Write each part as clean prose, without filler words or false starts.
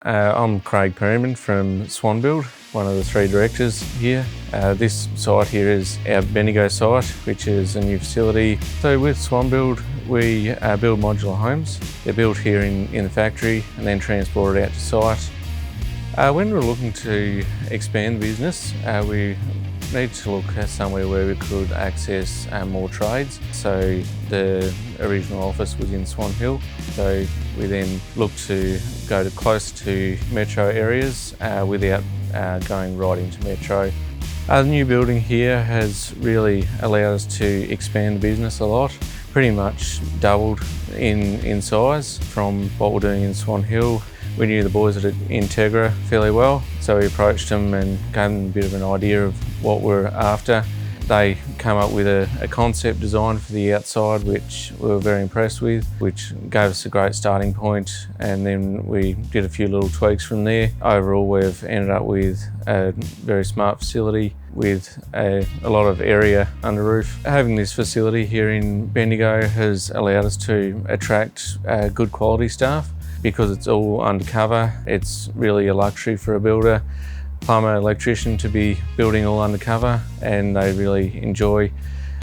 I'm Craig Perryman from Swanbuild, one of the three directors here. This site here is our Bendigo site, which is a new facility. So with Swanbuild, we build modular homes. They're built here in the factory and then transported out to site. When we're looking to expand the business, we need to look at somewhere where we could access more trades. So the original office was in Swan Hill, so we then looked to go close to metro areas without going right into metro. The new building here has really allowed us to expand the business a lot. Pretty much doubled in size from what we're doing in Swan Hill. We knew the boys at Entegra fairly well, so we approached them and gave them a bit of an idea of what we're after. They came up with a concept design for the outside, which we were very impressed with, which gave us a great starting point, and then we did a few little tweaks from there. Overall, we've ended up with a very smart facility with a lot of area under roof. Having this facility here in Bendigo has allowed us to attract good quality staff. Because it's all undercover, it's really a luxury for a builder, plumber, electrician to be building all undercover, and they really enjoy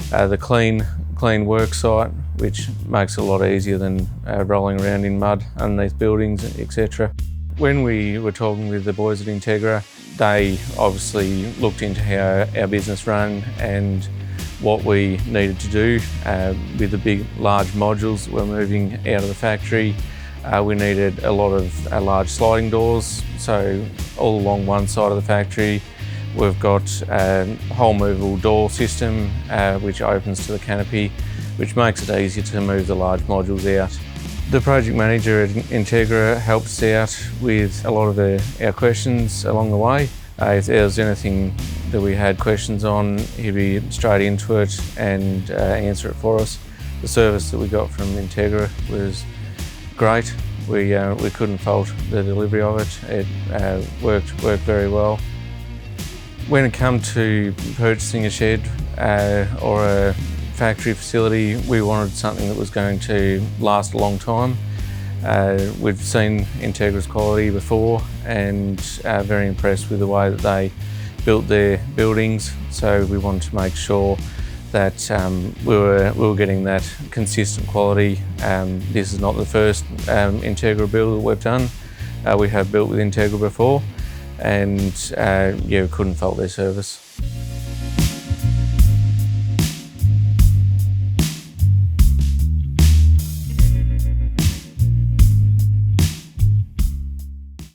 the clean work site, which makes it a lot easier than rolling around in mud underneath buildings, etc. When we were talking with the boys at Entegra, they obviously looked into how our business ran and what we needed to do with the big, large modules that we're moving out of the factory. We needed a lot of large sliding doors, so all along one side of the factory we've got a whole movable door system which opens to the canopy, which makes it easier to move the large modules out. The project manager at Entegra helped us out with a lot of our questions along the way. If there was anything that we had questions on, he'd be straight into it and answer it for us. The service that we got from Entegra was great. We couldn't fault the delivery of it. It worked very well. When it comes to purchasing a shed or a factory facility, we wanted something that was going to last a long time. We've seen Entegra's quality before and very impressed with the way that they built their buildings, so we wanted to make sure that we were getting that consistent quality. This is not the first Entegra-built that we've done. We have built with Entegra before, and yeah, we couldn't fault their service.